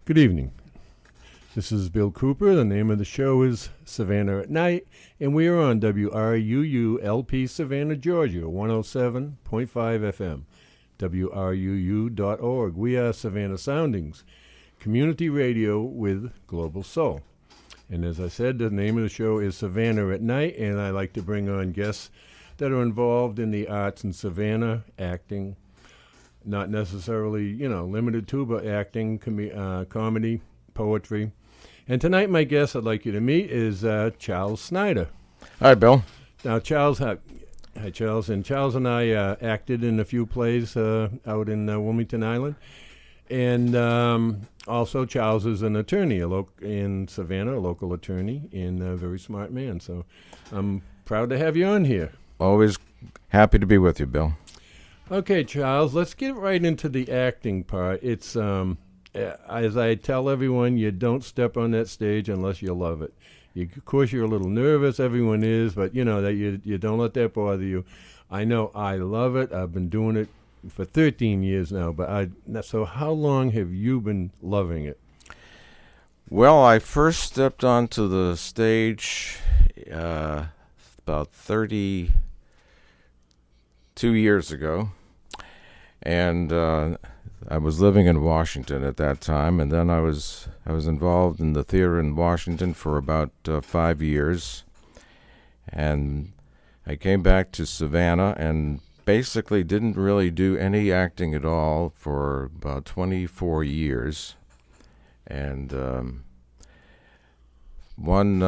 Good evening. This is Bill Cooper. The name of the show is Savannah at Night, and we are on WRUU-LP Savannah, Georgia, 107.5 FM, WRUU.org. We are Savannah Soundings, community radio with global soul. And as I said, the name of the show is Savannah at Night, and I like to bring on guests that are involved in the arts in Savannah, acting, not necessarily, limited to, but acting, comedy, poetry. And tonight, my guest I'd like you to meet is Charles Snyder. Hi, Bill. Now, Charles, hi, Charles. And Charles and I acted in a few plays out in Wilmington Island. And also, Charles is an attorney in Savannah, a local attorney, and a very smart man. So I'm proud to have you on here. Always happy to be with you, Bill. Okay, Charles, let's get right into the acting part. It's, as I tell everyone, you don't step on that stage unless you love it. Of course, you're a little nervous, everyone is, but that you don't let that bother you. I know I love it. I've been doing it for 13 years now, so how long have you been loving it? Well, I first stepped onto the stage about 32 years ago, and I was living in Washington at that time, and then I was involved in the theater in Washington for about 5 years, and I came back to Savannah and basically didn't really do any acting at all for about 24 years. And one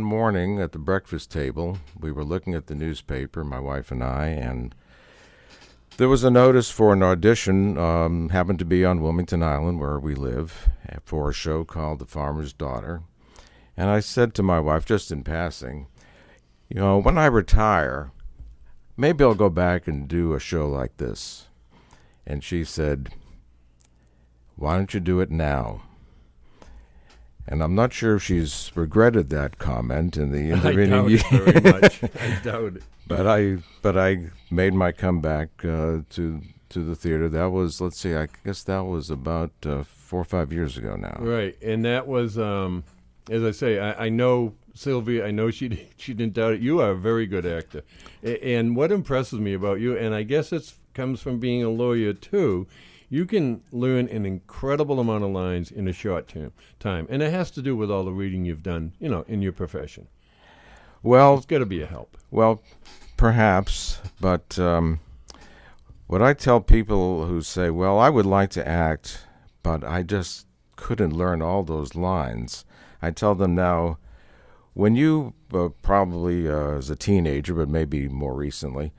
morning at the breakfast table, we were looking at the newspaper, my wife and I, and there was a notice for an audition, happened to be on Wilmington Island where we live, for a show called The Farmer's Daughter. And I said to my wife, just in passing, when I retire, maybe I'll go back and do a show like this. And she said, why don't you do it now? And I'm not sure if she's regretted that comment in the intervening years. I doubt it very much. I doubt it. But I made my comeback to the theater. That was, I guess that was about 4 or 5 years ago now. Right, and that was, as I say, I know Sylvia. I know she didn't doubt it. You are a very good actor, and what impresses me about you, and I guess it comes from being a lawyer too. You can learn an incredible amount of lines in a short time, and it has to do with all the reading you've done, in your profession. Well, it's got to be a help. Well, perhaps, but what I tell people who say, well, I would like to act, but I just couldn't learn all those lines, I tell them now, when you probably as a teenager, but maybe more recently,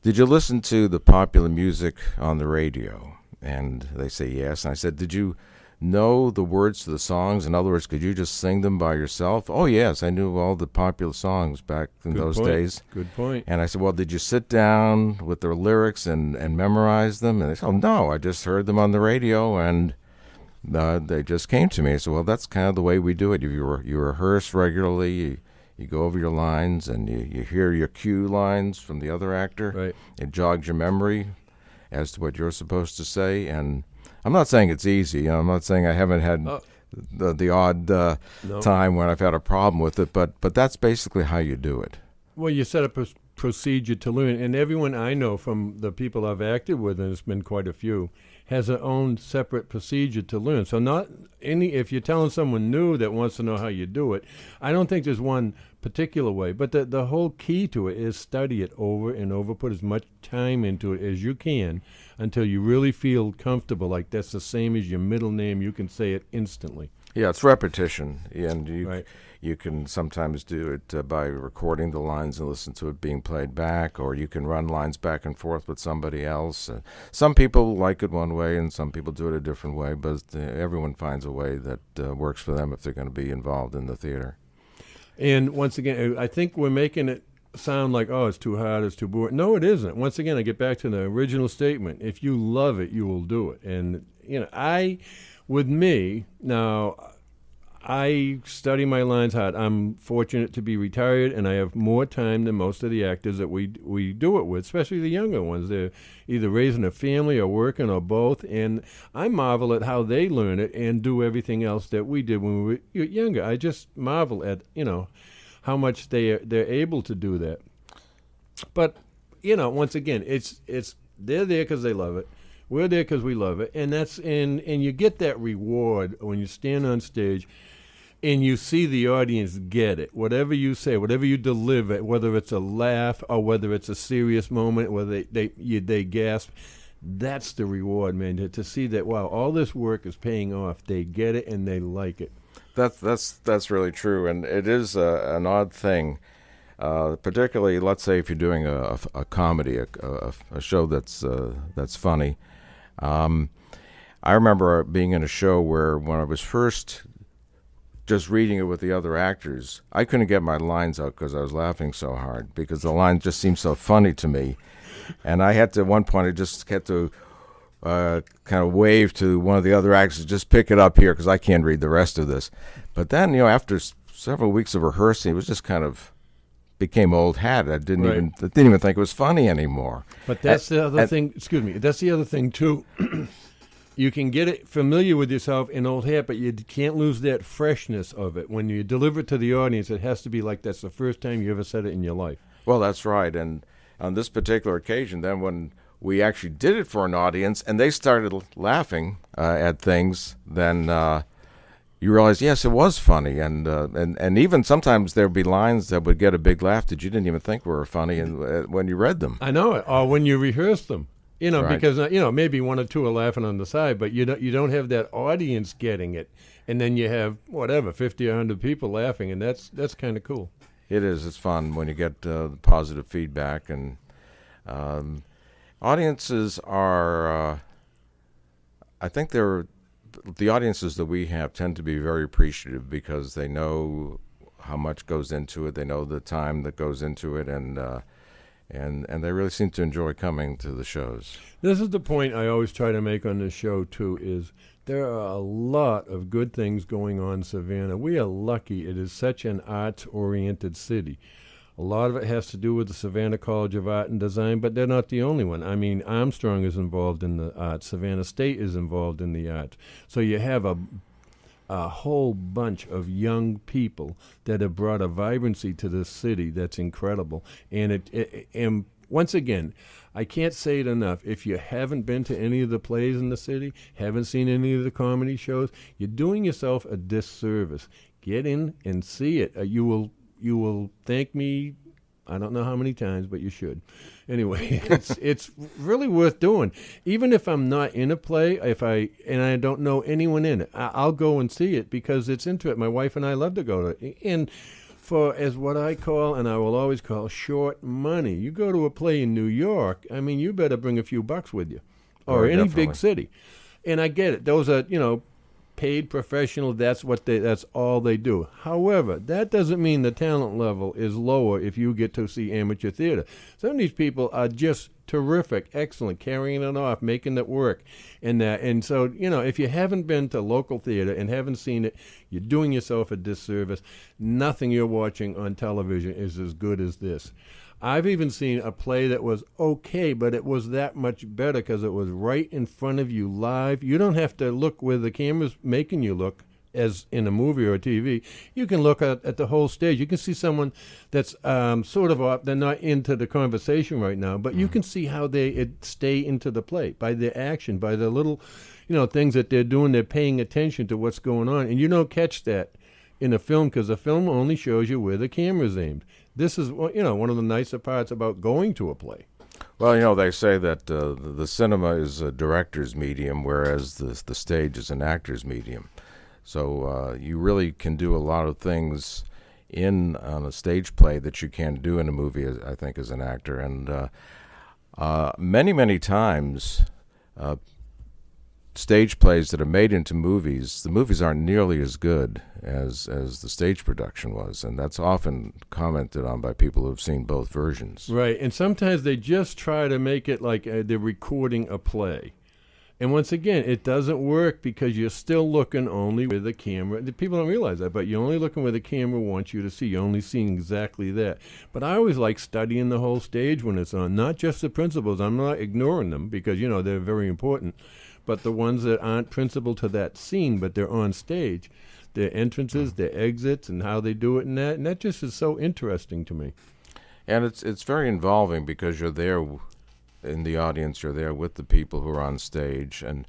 did you listen to the popular music on the radio? And they say yes. And I said, did you know the words to the songs? In other words, could you just sing them by yourself? Oh, yes, I knew all the popular songs back in those days. Good point. And I said, well, did you sit down with the lyrics and memorize them? And they said, oh, no, I just heard them on the radio, and they just came to me. I said, well, that's kind of the way we do it. You rehearse regularly, you go over your lines, and you hear your cue lines from the other actor. Right. It jogs your memory as to what you're supposed to say. And I'm not saying it's easy. I'm not saying I haven't had the odd time when I've had a problem with it, but that's basically how you do it. Well, you set up a procedure to learn, and everyone I know from the people I've acted with, and it's been quite a few, has their own separate procedure to learn. So if you're telling someone new that wants to know how you do it, I don't think there's one particular way, but the whole key to it is study it over and over, put as much time into it as you can until you really feel comfortable, like that's the same as your middle name, you can say it instantly. Yeah, it's repetition, and Right. You can sometimes do it by recording the lines and listen to it being played back, or you can run lines back and forth with somebody else. Some people like it one way, and some people do it a different way, but everyone finds a way that works for them if they're going to be involved in the theater. And once again, I think we're making it sound like, it's too hard, it's too boring. No, it isn't. Once again, I get back to the original statement. If you love it, you will do it. And, with me, now, I study my lines hard. I'm fortunate to be retired, and I have more time than most of the actors that we do it with, especially the younger ones. They're either raising a family or working or both, and I marvel at how they learn it and do everything else that we did when we were younger. I just marvel at, how much they're able to do that. But, once again, it's they're there because they love it. We're there because we love it, and and you get that reward when you stand on stage and you see the audience get it. Whatever you say, whatever you deliver, whether it's a laugh or whether it's a serious moment where they gasp, that's the reward, man. To see that, wow, all this work is paying off. They get it and they like it. That's really true, and it is an odd thing. Particularly, let's say if you're doing a comedy, a show that's funny. I remember being in a show where when I was first just reading it with the other actors, I couldn't get my lines out because I was laughing so hard because the lines just seemed so funny to me. And I had to, at one point, I just had to kind of wave to one of the other actors, just pick it up here because I can't read the rest of this. But then, after several weeks of rehearsing, it was just kind of became old hat. I didn't even think it was funny anymore. But that's the other thing. Excuse me. That's the other thing too. You can get it familiar with yourself in old hat, but you can't lose that freshness of it. When you deliver it to the audience, it has to be like that's the first time you ever said it in your life. Well, that's right. And on this particular occasion, then when we actually did it for an audience and they started laughing at things, then you realize, yes, it was funny. And even sometimes there would be lines that would get a big laugh that you didn't even think were funny when you read them. I know it. Or when you rehearse them. Right. Because maybe one or two are laughing on the side, but you don't have that audience getting it, and then you have 50 or 100 people laughing, and that's kind of cool. It is. It's fun when you get positive feedback, and audiences are. I think the audiences that we have tend to be very appreciative because they know how much goes into it. They know the time that goes into it, and they really seem to enjoy coming to the shows. This is the point I always try to make on this show, too, is there are a lot of good things going on in Savannah. We are lucky it is such an arts-oriented city. A lot of it has to do with the Savannah College of Art and Design, but they're not the only one. I mean, Armstrong is involved in the arts. Savannah State is involved in the arts. So you have a whole bunch of young people that have brought a vibrancy to this city that's incredible. And once again, I can't say it enough. If you haven't been to any of the plays in the city, haven't seen any of the comedy shows, you're doing yourself a disservice. Get in and see it. You will thank me, I don't know how many times, but you should. Anyway, it's really worth doing. Even if I'm not in a play, and I don't know anyone in it, I'll go and see it because it's into it. My wife and I love to go to it. And as what I call, and I will always call, short money. You go to a play in New York, I mean, you better bring a few bucks with you, or any definitely. big city. And I get it. Those are, paid professional, that's all they do. However, that doesn't mean the talent level is lower if you get to see amateur theater. Some of these people are just terrific, excellent, carrying it off, making it work. And so, if you haven't been to local theater and haven't seen it, you're doing yourself a disservice. Nothing you're watching on television is as good as this. I've even seen a play that was okay, but it was that much better because it was right in front of you live. You don't have to look where the camera's making you look, as in a movie or a TV. You can look at the whole stage. You can see someone that's sort of off. They're not into the conversation right now, but you can see how they stay into the play by their action, by the little, things that they're doing. They're paying attention to what's going on, and you don't catch that in a film because the film only shows you where the camera's aimed. This is, one of the nicer parts about going to a play. Well, they say that the cinema is a director's medium, whereas the stage is an actor's medium. So you really can do a lot of things on a stage play that you can't do in a movie, I think, as an actor. And many, many times, stage plays that are made into movies, the movies aren't nearly as good as the stage production was, and that's often commented on by people who've seen both versions. Right, and sometimes they just try to make it like they're recording a play. And once again, it doesn't work because you're still looking only with the camera. The people don't realize that, but you're only looking where the camera wants you to see. You're only seeing exactly that. But I always like studying the whole stage when it's on, not just the principals. I'm not ignoring them because, they're very important. But the ones that aren't principal to that scene, but they're on stage, their entrances, their exits, and how they do it and that just is so interesting to me. And it's very involving because you're there in the audience, you're there with the people who are on stage. And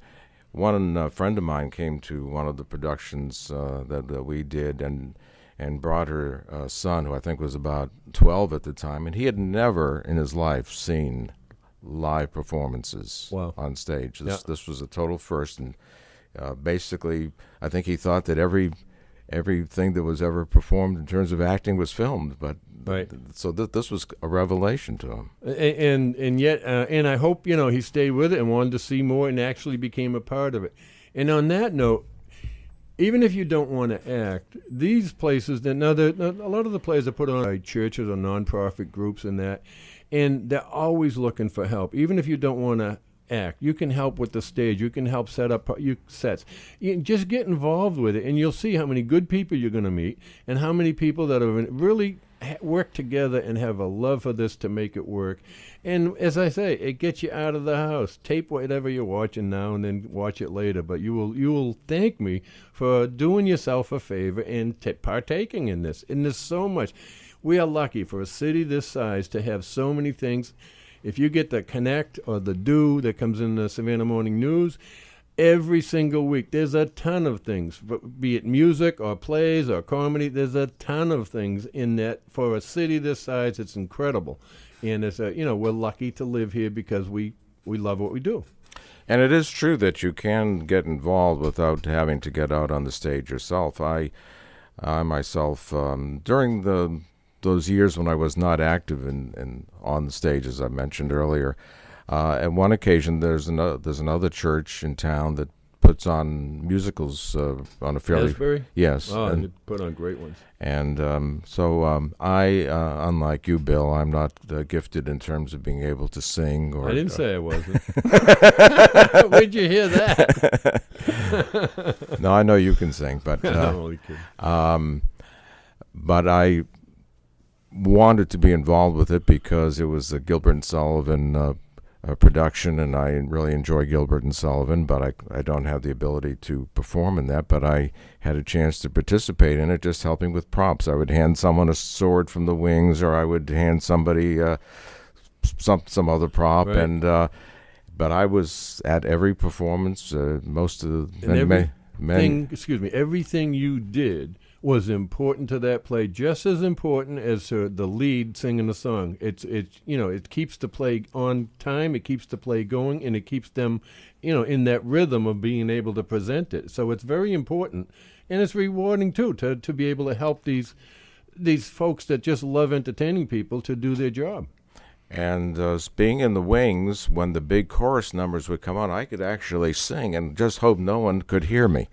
one friend of mine came to one of the productions that we did and brought her son, who I think was about 12 at the time, and he had never in his life seen live performances on stage. This was a total first, and basically I think he thought that everything that was ever performed in terms of acting was filmed, but so this was a revelation to him. And yet I hope he stayed with it and wanted to see more and actually became a part of it. And on that note, even if you don't want to act, these places, a lot of the plays are put on by churches or nonprofit groups and that, and they're always looking for help. Even if you don't want to act, you can help with the stage. You can help set up your sets. You just get involved with it, and you'll see how many good people you're going to meet and how many people that have really work together and have a love for this to make it work. And as I say, it gets you out of the house. Tape whatever you're watching now and then watch it later. But you will thank me for doing yourself a favor and partaking in this. And there's so much. We are lucky for a city this size to have so many things. If you get the Connect or the Do that comes in the Savannah Morning News, every single week there's a ton of things, be it music or plays or comedy. There's a ton of things in that. For a city this size, it's incredible. And it's we're lucky to live here because we love what we do. And it is true that you can get involved without having to get out on the stage yourself. I myself, during those years when I was not active in on the stage, as I mentioned earlier, at one occasion there's another church in town that puts on musicals on a fairly Asbury? Yes. Oh, and they put on great ones. And so I, unlike you, Bill, I'm not gifted in terms of being able to sing. Or I didn't say I wasn't. Where'd you hear that? No, I know you can sing, but I'm only kidding. But I wanted to be involved with it because it was a Gilbert and Sullivan production, and I really enjoy Gilbert and Sullivan, but I don't have the ability to perform in that. But I had a chance to participate in it, just helping with props. I would hand someone a sword from the wings, or I would hand somebody some other prop, right. And but I was at every performance. Most of everything you did was important to that play, just as important as the lead singing the song. It keeps the play on time, it keeps the play going, and it keeps them, in that rhythm of being able to present it. So it's very important, and it's rewarding too to be able to help these folks that just love entertaining people to do their job. And being in the wings, when the big chorus numbers would come on, I could actually sing and just hope no one could hear me.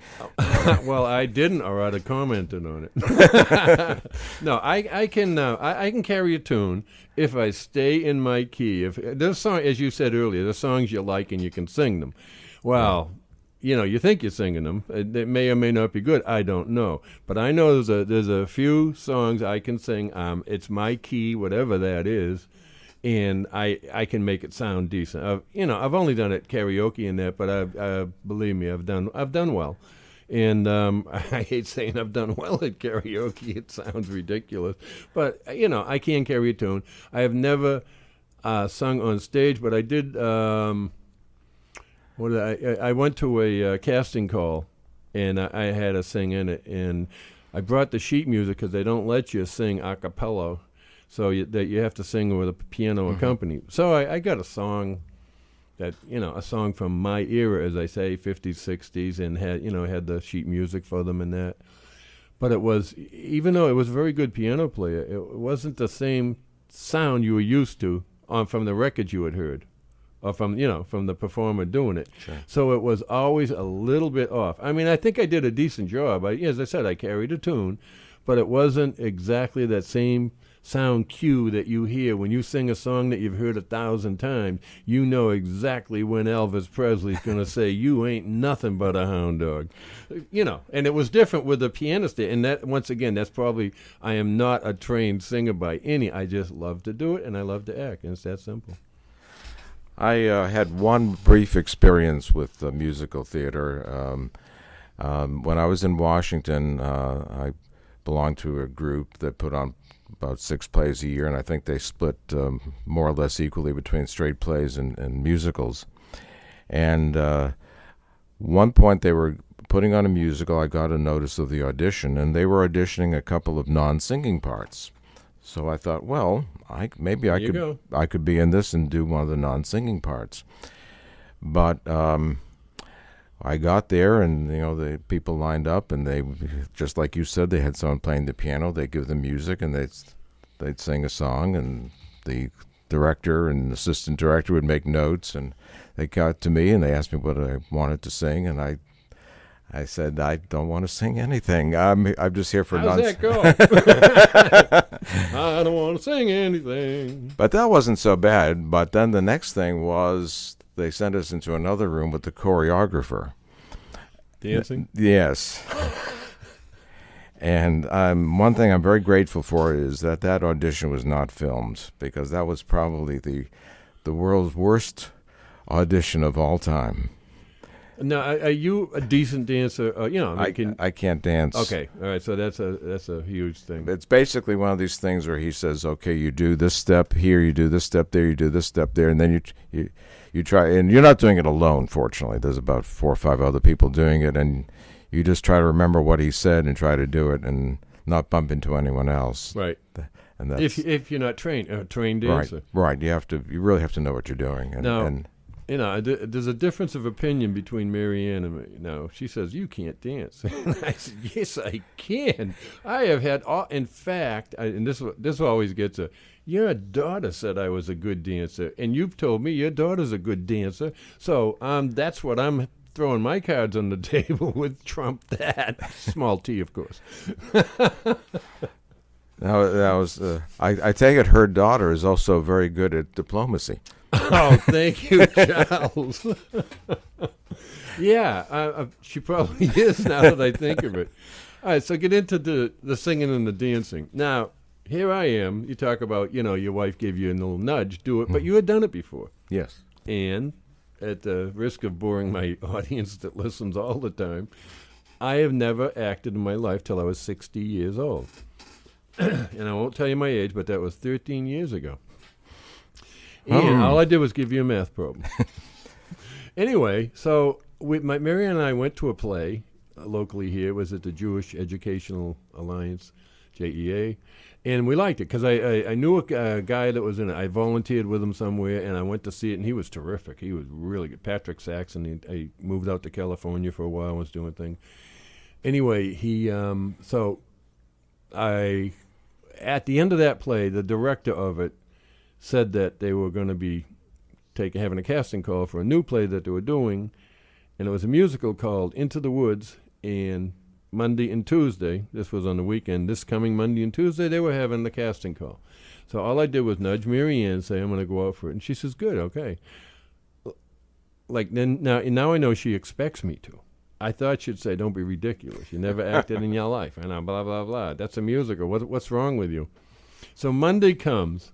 Well, I didn't, or I'd have commented on it. No, I can carry a tune if I stay in my key. If there's song, as you said earlier, the songs you like and you can sing them. Well, you think you're singing them. They may or may not be good. I don't know. But I know there's a few songs I can sing. It's my key, whatever that is. And I can make it sound decent. I've only done it karaoke and that, but believe me, I've done well. And I hate saying I've done well at karaoke. It sounds ridiculous, but I can carry a tune. I have never sung on stage, but I did. I went to a casting call, and I had to sing in it, and I brought the sheet music because they don't let you sing a cappella. So that you have to sing with a piano accompaniment. So I got a song that, a song from my era, as I say, 50s, 60s, and had the sheet music for them and that. But it was, even though it was a very good piano player, it wasn't the same sound you were used to from the records you had heard, or from the performer doing it. Sure. So it was always a little bit off. I mean, I think I did a decent job. As I said, I carried a tune, but it wasn't exactly that same sound cue that you hear when you sing a song that you've heard 1,000 times. You know exactly when Elvis Presley's going to say, "You ain't nothing but a hound dog." And it was different with the pianist. And that, once again, that's probably, I am not a trained singer by any. I just love to do it, and I love to act, and it's that simple. I had one brief experience with musical theater. When I was in Washington, I belonged to a group that put on about 6 plays a year, and I think they split more or less equally between straight plays and musicals. And one point they were putting on a musical. I got a notice of the audition, and they were auditioning a couple of non-singing parts. So I thought, well, maybe I could be in this and do one of the non-singing parts. But I got there, and the people lined up, and they, just like you said, they had someone playing the piano. They give them music, and they'd sing a song, and the director and assistant director would make notes, and they got to me and they asked me what I wanted to sing, and I said, I don't want to sing anything. I'm just here for How's that go? I don't want to sing anything. But that wasn't so bad. But then the next thing was they sent us into another room with the choreographer. Dancing? Yes. And one thing I'm very grateful for is that audition was not filmed, because that was probably the world's worst audition of all time. Now, are you a decent dancer? I can't dance. Okay, all right. So that's a huge thing. It's basically one of these things where he says, "Okay, you do this step here, you do this step there, you do this step there," and then you try, and you're not doing it alone. Fortunately, there's about 4 or 5 other people doing it, and you just try to remember what he said and try to do it, and not bump into anyone else. Right. And that's, if you're not trained dancer. Right. You really have to know what you're doing. There's a difference of opinion between Marianne and me. Now, she says, "You can't dance." And I said, "Yes, I can. I have had, in fact," and this always gets your daughter said I was a good dancer, and you've told me your daughter's a good dancer. So that's what I'm throwing my cards on the table with. Trump that. Small T, of course. I take it her daughter is also very good at diplomacy. Oh, thank you, Charles. Yeah, she probably is now that I think of it. All right, so get into the singing and the dancing. Now, here I am. You talk about, your wife gave you a little nudge, do it, but you had done it before. Yes. And at the risk of boring my audience that listens all the time, I have never acted in my life till I was 60 years old. And I won't tell you my age, but that was 13 years ago. And all I did was give you a math problem. Anyway, so Mary and I went to a play locally here. It was at the Jewish Educational Alliance, JEA. And we liked it because I knew a guy that was in it. I volunteered with him somewhere, and I went to see it, and he was terrific. He was really good. Patrick Saxon. I moved out to California for a while and was doing things. Anyway, at the end of that play, the director of it said that they were going to be having a casting call for a new play that they were doing, and it was a musical called Into the Woods. And Monday and Tuesday, this was on the weekend, this coming Monday and Tuesday, they were having the casting call. So all I did was nudge Mary Ann and say, "I'm going to go out for it." And she says, "Good, okay." Now I know she expects me to. I thought she'd say, "Don't be ridiculous. You never acted in your life." And blah, blah, blah. That's a musical. What's wrong with you? So Monday comes.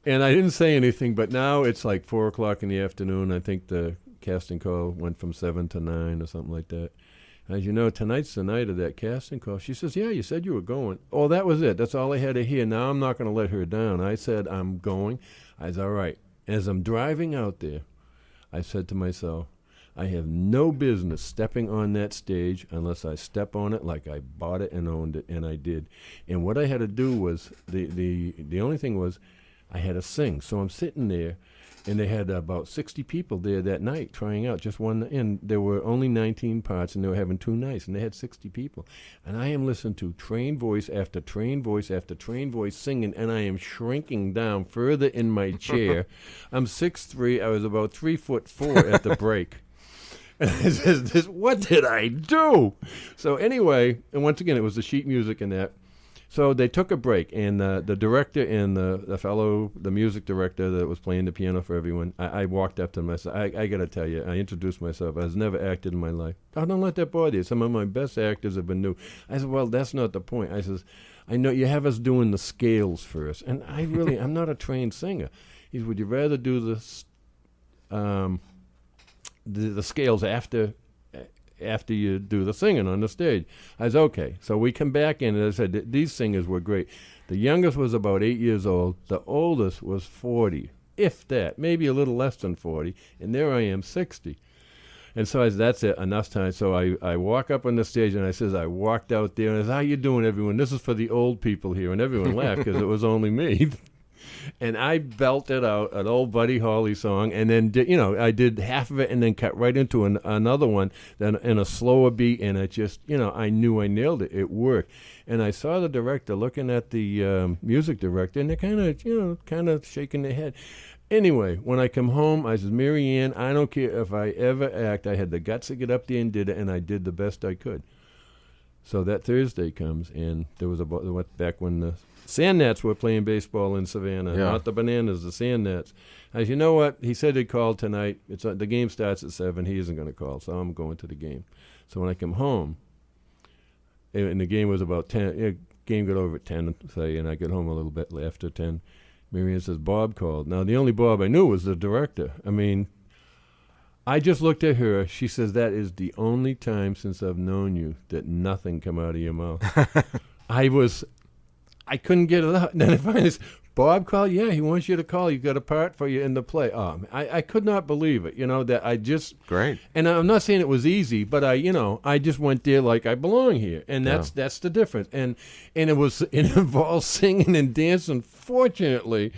And I didn't say anything, but now it's like 4 o'clock in the afternoon. I think the casting call went from 7 to 9 or something like that. As you know, tonight's the night of that casting call. She says, "Yeah, you said you were going." Oh, that was it. That's all I had to hear. Now I'm not going to let her down. I said, "I'm going." I said, "All right." As I'm driving out there, I said to myself, I have no business stepping on that stage unless I step on it like I bought it and owned it, and I did. And what I had to do was, the only thing was, I had to sing. So I'm sitting there, and they had about 60 people there that night trying out, just one, and there were only 19 parts, and they were having 2 nights, and they had 60 people. And I am listening to trained voice after trained voice after trained voice singing, and I am shrinking down further in my chair. I'm 6'3". I was about 3'4" at the break. And I says, "What did I do?" So anyway, and once again, it was the sheet music and that. So they took a break, and the director and the music director that was playing the piano for everyone, I walked up to them. I said, I got to tell you, I introduced myself. I was never acted in my life. Oh, don't let that bother you. Some of my best actors have been new. I said, well, that's not the point. I says, I know you have us doing the scales first, and I'm not a trained singer. He said, would you rather do the scales after you do the singing on the stage? I said, okay. So we come back in, and I said, these singers were great. The youngest was about 8 years old. The oldest was 40, if that, maybe a little less than 40. And there I am, 60. And so I said, that's it, enough time. So I walk up on the stage, and I walked out there, and I said, how you doing, everyone? This is for the old people here. And everyone laughed because it was only me. And I belted out an old Buddy Holly song, and then I did half of it, and then cut right into another one, then in a slower beat, and it just, I knew I nailed it. It worked. And I saw the director looking at the music director, and they're kind of shaking their head. Anyway, when I come home, I said, Mary Ann, I don't care if I ever act. I had the guts to get up there and did it, and I did the best I could. So that Thursday comes, and there was back when the Sand Gnats were playing baseball in Savannah, not the Bananas, the Sand Gnats. I said, you know what? He said he'd call tonight. The game starts at 7. He isn't going to call, so I'm going to the game. So when I come home, and the game was about 10, game got over at 10, say, and I get home a little bit after 10. Mary Ann says, Bob called. Now, the only Bob I knew was the director. I mean, I just looked at her. She says, that is the only time since I've known you that nothing come out of your mouth. I couldn't get it out. And then I finally said, Bob called? Yeah, he wants you to call. He's got a part for you in the play. Oh, I could not believe it, that I just... Great. And I'm not saying it was easy, but I just went there like I belong here. And that's the difference. And it involved singing and dancing. Fortunately,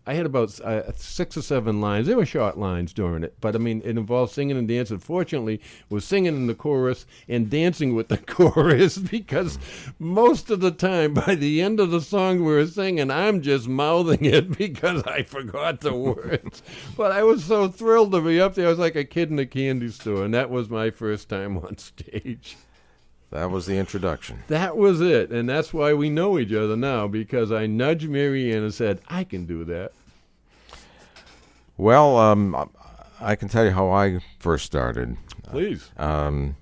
I had about 6 or 7 lines. They were short lines during it, but it involved singing and dancing. Fortunately, was singing in the chorus and dancing with the chorus, because most of the time, by the end of the song we were singing, I'm just mouthing it because I forgot the words. But I was so thrilled to be up there. I was like a kid in a candy store, and that was my first time on stage. That was the introduction. That was it, and that's why we know each other now, because I nudged Mary Ann and said, I can do that. Well, I can tell you how I first started. Please. I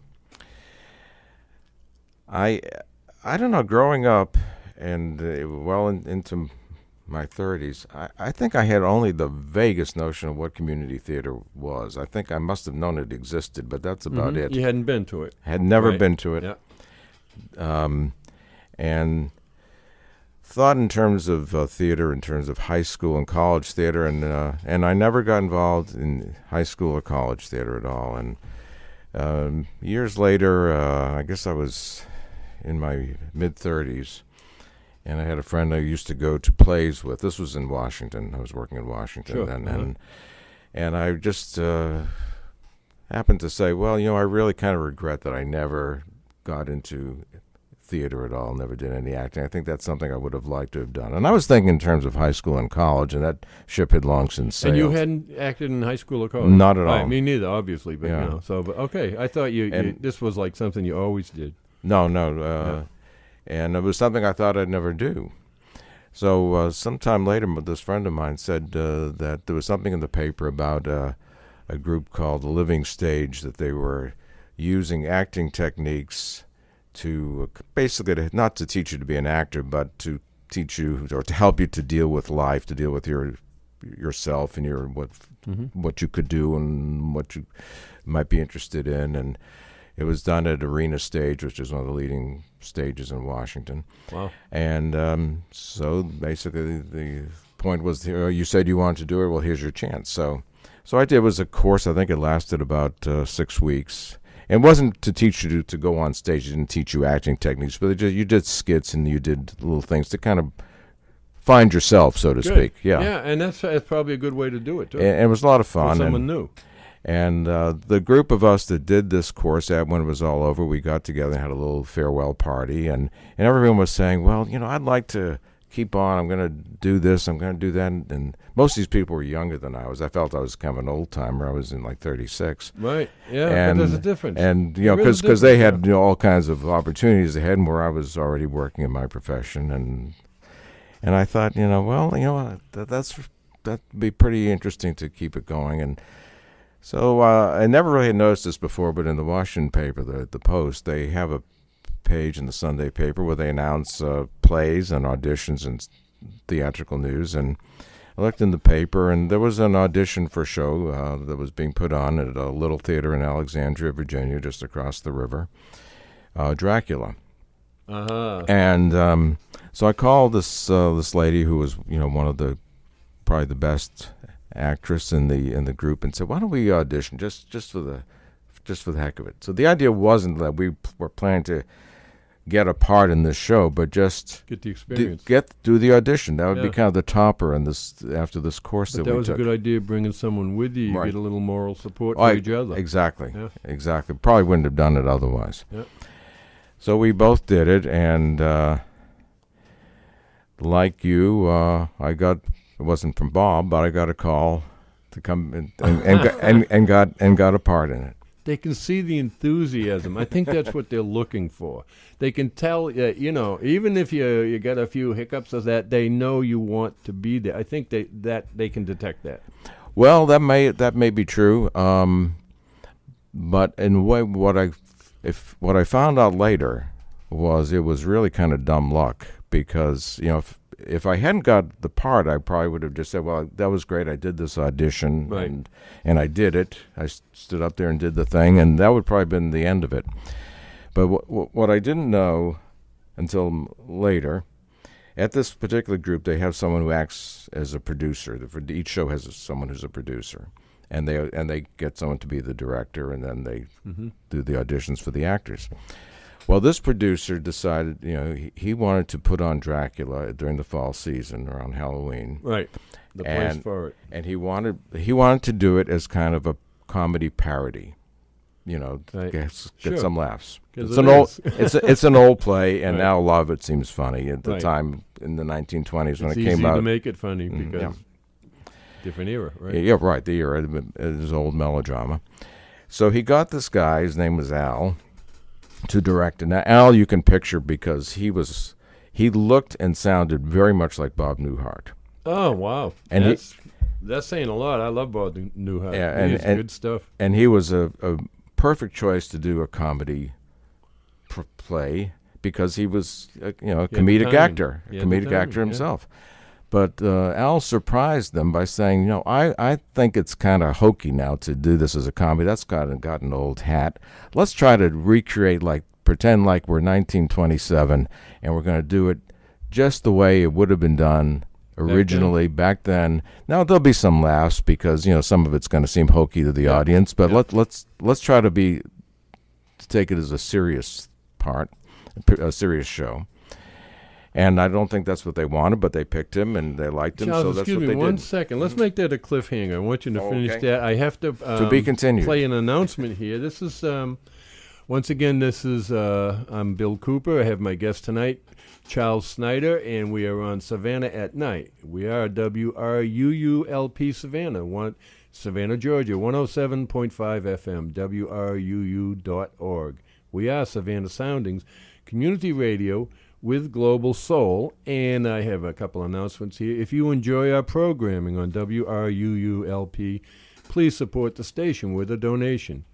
don't know, growing up and into my 30s, I think I had only the vaguest notion of what community theater was. I think I must have known it existed, but that's about it. You hadn't been to it. Had never been to it. Yeah. And thought in terms of theater, in terms of high school and college theater, and I never got involved in high school or college theater at all. And years later, I guess I was in my mid-30s, and I had a friend I used to go to plays with. This was in Washington. I was working in Washington then, and I just happened to say, well, I really kind of regret that I never got into theater at all, never did any acting. I think that's something I would have liked to have done. And I was thinking in terms of high school and college, and that ship had long since sailed. And you hadn't acted in high school or college? Not at all. Right, me neither, obviously. But but okay. I thought this was like something you always did. No. And it was something I thought I'd never do. So sometime later, this friend of mine said that there was something in the paper about a group called The Living Stage, that they were using acting techniques to basically, not to teach you to be an actor, but to teach you or to help you to deal with life, to deal with yourself and what you could do and what you might be interested in. And it was done at Arena Stage, which is one of the leading stages in Washington. Wow. And so basically the point was, you said you wanted to do it, well, here's your chance. So I did. It was a course, I think it lasted about 6 weeks. It wasn't to teach you to go on stage. It didn't teach you acting techniques, but you did skits and you did little things to kind of find yourself, so to speak. Yeah, and that's probably a good way to do it, too. And it was a lot of fun. For someone new. And the group of us that did this course, when it was all over, we got together and had a little farewell party, and everyone was saying, well, I'd like to keep on. I'm going to do this. I'm going to do that. And most of these people were younger than I was. I felt I was kind of an old timer. I was in like 36. Right. Yeah. And but there's a difference. And There is a because they had difference, all kinds of opportunities ahead, and where I was already working in my profession, and I thought, that'd be pretty interesting to keep it going. And so I never really had noticed this before, but in the Washington paper, the Post, they have a page in the Sunday paper where they announce plays and auditions and theatrical news. And I looked in the paper, and there was an audition for a show that was being put on at a little theater in Alexandria, Virginia, just across the river, Dracula. Uh-huh. And so I called this lady who was one of the probably the best actress in the group, and said, "Why don't we audition just for the heck of it?" So the idea wasn't that we were planning to get a part in this show, but just get the experience, do the audition. That would be Yeah. kind of the topper in this after this course But that we was took. a good idea, bringing someone with you. You Right. get a little moral support for each other. Exactly, Yeah. exactly. Probably wouldn't have done it otherwise. Yeah. So we both did it, and like you, I got, it wasn't from Bob, but I got a call to come and got a part in it. They can see the enthusiasm. I think that's what they're looking for. They can tell, even if you got a few hiccups of that, they know you want to be there. I think that they can detect that. Well, that may be true, but in a way, what I found out later was it was really kind of dumb luck, because if I hadn't got the part, I probably would have just said, "Well, that was great. I did this audition, Right. and I did it. I stood up there and did the thing," and that would probably have been the end of it. But what I didn't know until later, at this particular group, they have someone who acts as a producer. Each show has someone who's a producer, and they get someone to be the director, and then they do the auditions for the actors. Well, this producer decided, he wanted to put on Dracula during the fall season around Halloween. Right. The place for it. And he wanted to do it as kind of a comedy parody, Right. get Sure. some laughs. 'Cause It's an old play, and Right. now a lot of it seems funny. At the Right. time in the 1920s when It's it easy came out, to make it funny because yeah. different era, right? Yeah, right. The era, it was old melodrama. So he got this guy. His name was Al, to direct it. Now, Al, you can picture, because he looked and sounded very much like Bob Newhart. Oh, wow. And that's saying a lot. I love Bob Newhart. Yeah, and good stuff. And he was a perfect choice to do a comedy play, because he was a comedic timing. actor, He a had the comedic timing, actor yeah. himself. But Al surprised them by saying, I think it's kind of hokey now to do this as a comedy. That's got an old hat. Let's try to pretend like we're 1927, and we're going to do it just the way it would have been done originally back then. Now, there'll be some laughs because, some of it's going to seem hokey to the audience, but let's try to take it as a serious part, a serious show. And I don't think that's what they wanted, but they picked him and they liked him, Charles, so that's excuse what me they one did. second. Let's make that a cliffhanger. I want you to finish Okay. that. I have to be continued. play an announcement here. This is, once again, I'm Bill Cooper. I have my guest tonight, Charles Snyder, and we are on Savannah at Night. We are WRUULP Savannah, Savannah, Georgia, 107.5 FM, WRUU.org. We are Savannah Soundings, community radio with Global Soul, and I have a couple announcements here. If you enjoy our programming on WRUULP, please support the station with a donation.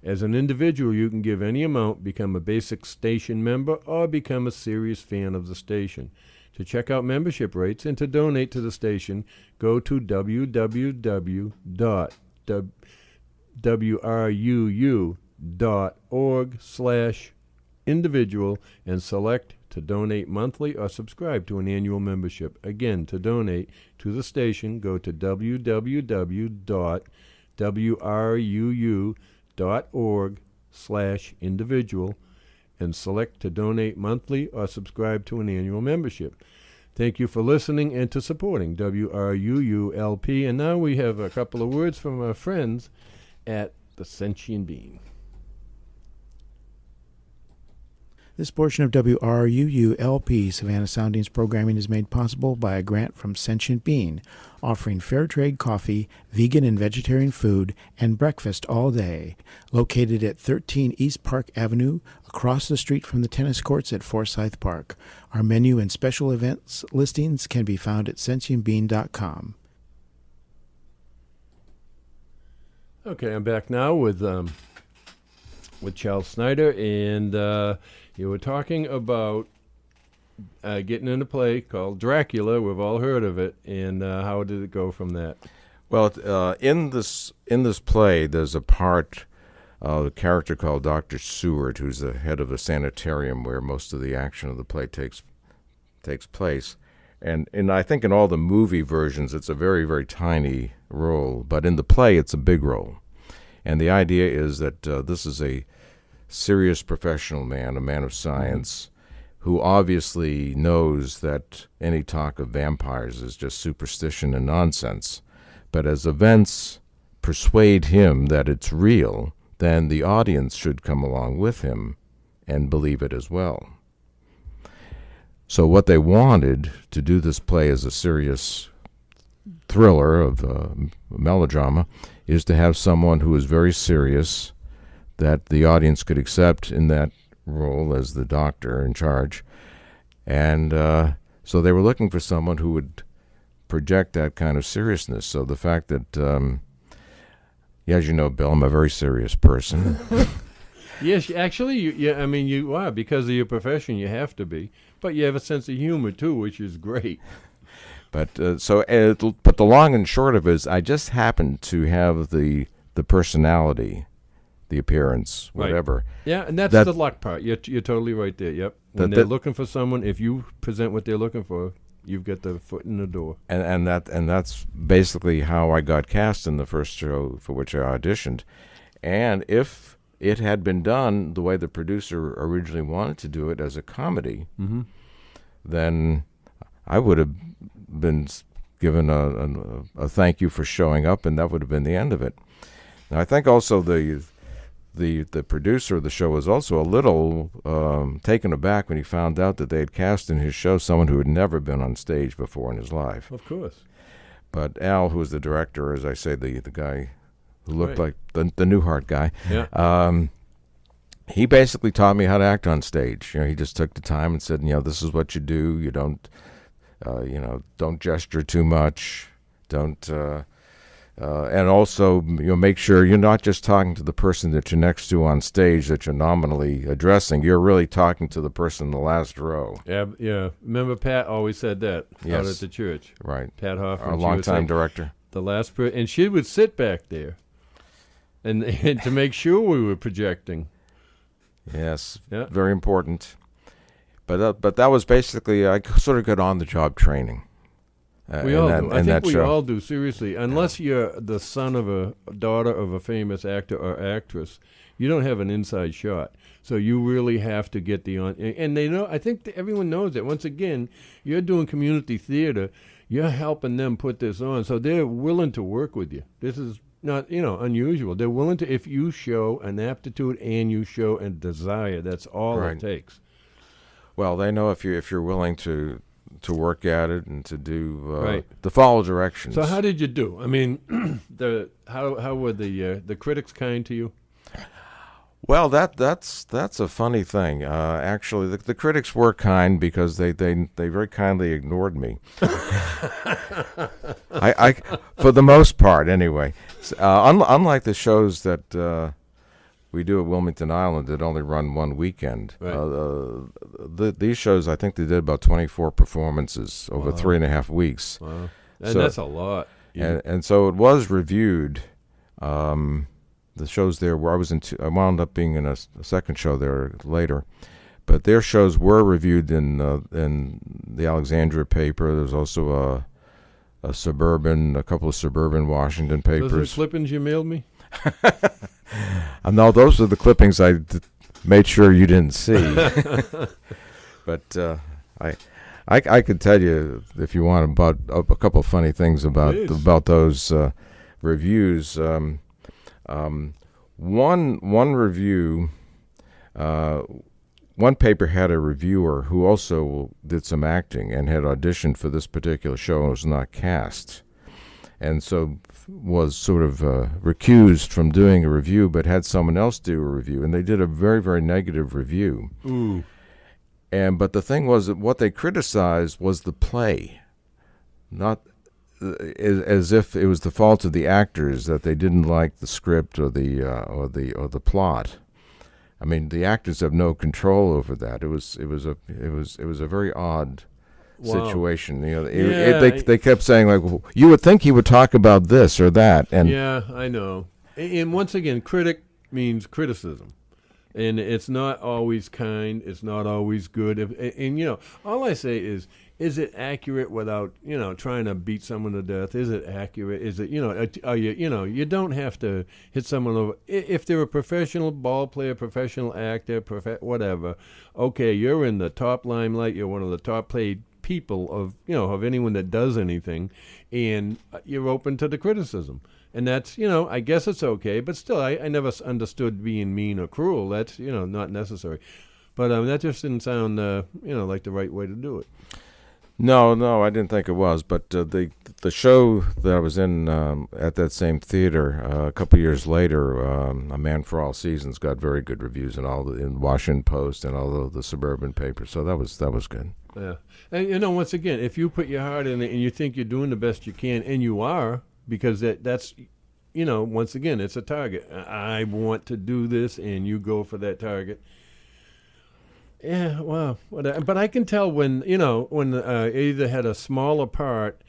As an individual, you can give any amount, become a basic station member, or become a serious fan of the station. To check out membership rates and to donate to the station, go to www.wruu.org/individual and select to donate monthly or subscribe to an annual membership. Again, to donate to the station, go to www.wruu.org/individual and select to donate monthly or subscribe to an annual membership. Thank you for listening and to supporting WRUULP. And now we have a couple of words from our friends at the Sentient Being. This portion of WRUU-LP Savannah Soundings programming is made possible by a grant from Sentient Bean, offering fair trade coffee, vegan and vegetarian food, and breakfast all day. Located at 13 East Park Avenue, across the street from the tennis courts at Forsyth Park. Our menu and special events listings can be found at sentientbean.com. Okay, I'm back now with Charles Snyder, and you were talking about getting in a play called Dracula. We've all heard of it, and how did it go from that? Well, in this play, there's a part, a character called Dr. Seward, who's the head of a sanitarium where most of the action of the play takes place. And I think in all the movie versions, it's a very, very tiny role, but in the play, it's a big role. And the idea is that this is a serious professional man, a man of science, who obviously knows that any talk of vampires is just superstition and nonsense. But as events persuade him that it's real, then the audience should come along with him and believe it as well. So what they wanted to do this play as a serious thriller of melodrama is to have someone who is very serious that the audience could accept in that role as the doctor in charge. And so they were looking for someone who would project that kind of seriousness. So the fact that, as you know, Bill, I'm a very serious person. Yes, actually, you are. Because of your profession, you have to be. But you have a sense of humor, too, which is great. But but the long and short of it is I just happen to have the personality, the appearance, whatever. Right. Yeah, and that's the luck part. You're totally right there, yep. When they're looking for someone, if you present what they're looking for, you've got the foot in the door. And that's basically how I got cast in the first show for which I auditioned. And if it had been done the way the producer originally wanted to do it as a comedy, then I would have been given a thank you for showing up, and that would have been the end of it. Now, I think also the producer of the show was also a little taken aback when he found out that they had cast in his show someone who had never been on stage before in his life. Of course. But Al, who was the director, as I say, the guy who looked like the Newhart guy, he basically taught me how to act on stage. He just took the time and said, this is what you do. You don't, don't gesture too much. Don't, and also, make sure you're not just talking to the person that you're next to on stage that you're nominally addressing. You're really talking to the person in the last row. Yeah. Remember, Pat always said that out at the church. Right. Pat Hoffman, our longtime director. The last person, and she would sit back there, and to make sure we were projecting. Yes, very important. But that was basically, I sort of got on-the-job training. We all do. I think we all do, seriously. Unless you're the son of a daughter of a famous actor or actress, you don't have an inside shot. So you really have to get and they know, I think everyone knows that. Once again, you're doing community theater, you're helping them put this on. So they're willing to work with you. This is not, unusual. They're willing to, if you show an aptitude and you show a desire, that's all it takes. Well, they know if you're willing to work at it and to do to follow directions. So how did you do? I mean, how were the critics kind to you? Well, that's a funny thing. Actually, the critics were kind because they very kindly ignored me. I for the most part, anyway. Unlike the shows that we do at Wilmington Island that only run one weekend, these shows, I think they did about 24 performances over 3.5 weeks. Wow, and that's a lot. And so it was reviewed. The shows there where I wound up being in a second show there later, but their shows were reviewed in the Alexandria paper. There's also a couple of suburban Washington papers. Those are clippings you mailed me? No, those are the clippings I made sure you didn't see. But I could tell you, if you want, about a couple of funny things about those reviews. One review one paper had a reviewer who also did some acting and had auditioned for this particular show and was not cast, and so was sort of recused from doing a review, but had someone else do a review, and they did a very, very negative review. Ooh. But the thing was that what they criticized was the play, not as if it was the fault of the actors that they didn't like the script or the plot. I mean, the actors have no control over that. It was a very odd situation. You know, they kept saying, like, well, you would think he would talk about this or that, and yeah, I know. And once again, critic means criticism, and it's not always kind. It's not always good. And you know, all I say is it accurate without, you know, trying to beat someone to death? Is it accurate? Is it, you know, are you don't have to hit someone over. If they're a professional ball player, professional actor, whatever, okay, you're in the top limelight. You're one of the top paid people of anyone that does anything, and you're open to the criticism. And that's, you know, I guess it's okay, but still, I never understood being mean or cruel. That's, you know, not necessary. But that just didn't sound, like the right way to do it. No, I didn't think it was. But the show that I was in at that same theater a couple years later, A Man for All Seasons, got very good reviews in Washington Post and all the suburban papers. So that was good. Yeah, and you know, once again, if you put your heart in it and you think you're doing the best you can, and you are, because that's, you know, once again, it's a target. I want to do this, and you go for that target. Yeah, well, but I can tell when either had a smaller part,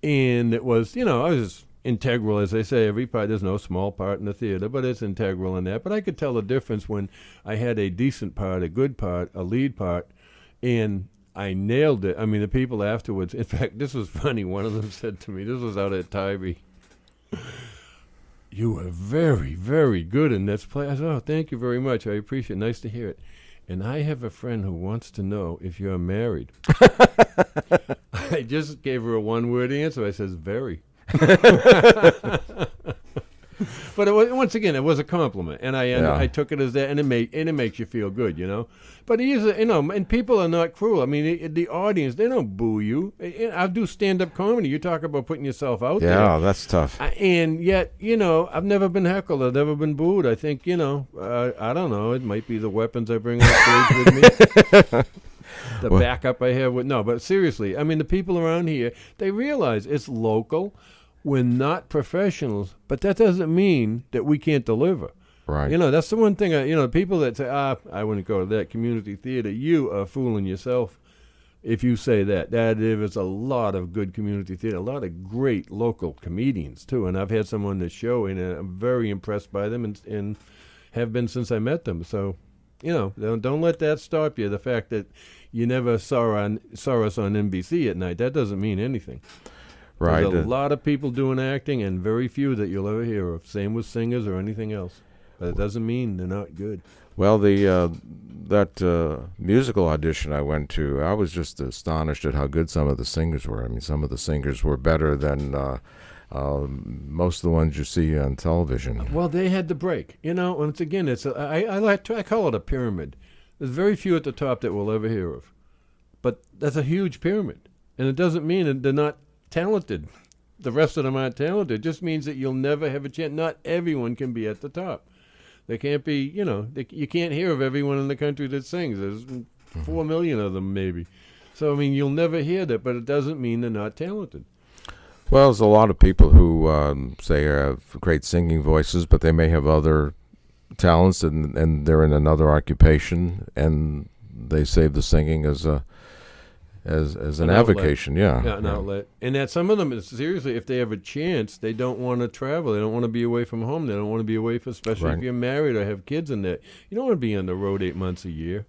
and it was, you know, I was integral, as they say, every part. There's no small part in the theater, but it's integral in that. But I could tell the difference when I had a decent part, a good part, a lead part, and I nailed it. I mean, the people afterwards, in fact, this was funny. One of them said to me, this was out at Tybee, "You were very, very good in this play." I said, "Oh, thank you very much. I appreciate it. Nice to hear it. And I have a friend who wants to know if you're married." I just gave her a one-word answer. I says, "Very." But once again, it was a compliment, and I took it as that, and it makes you feel good, you know. But and people are not cruel. I mean, the audience, they don't boo you. I do stand-up comedy. You talk about putting yourself out there. Yeah, that's tough. And yet, you know, I've never been heckled. I've never been booed. I think, you know, I don't know. It might be the weapons I bring on stage with me. The backup I have with but seriously, I mean, the people around here, they realize it's local. We're not professionals, but that doesn't mean that we can't deliver. Right. You know, that's the one thing, people that say, I wouldn't go to that community theater, you are fooling yourself if you say that. There is a lot of good community theater, a lot of great local comedians, too. And I've had some on this show, and I'm very impressed by them and have been since I met them. So, you know, don't let that stop you, the fact that you never saw us on NBC at night. That doesn't mean anything. Right. There's a lot of people doing acting and very few that you'll ever hear of. Same with singers or anything else. But it doesn't mean they're not good. Well, that musical audition I went to, I was just astonished at how good some of the singers were. I mean, some of the singers were better than most of the ones you see on television. Well, they had the break. You know, once again, I call it a pyramid. There's very few at the top that we'll ever hear of. But that's a huge pyramid. And it doesn't mean that they're not talented. The rest of them aren't talented. It just means that you'll never have a chance. Not everyone can be at the top. There can't be, you know, you can't hear of everyone in the country that sings. There's 4 million of them, maybe. So, I mean, you'll never hear that, but it doesn't mean they're not talented. Well, there's a lot of people who say have great singing voices, but they may have other talents, and they're in another occupation, and they save the singing as an avocation, an outlet. And that some of them, seriously, if they have a chance, they don't want to travel. They don't want to be away from home. They don't want to be away, especially if you're married or have kids in that. You don't want to be on the road 8 months a year.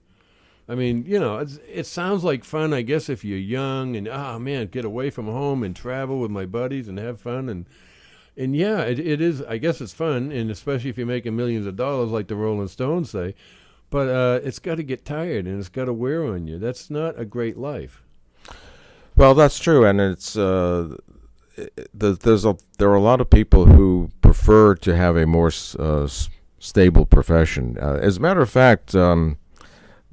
I mean, you know, it sounds like fun, I guess, if you're young and, man, get away from home and travel with my buddies and have fun. And yeah, it is. I guess it's fun, and especially if you're making millions of dollars like the Rolling Stones say. But it's got to get tired, and it's got to wear on you. That's not a great life. Well, that's true, and it's there are a lot of people who prefer to have a more stable profession. As a matter of fact,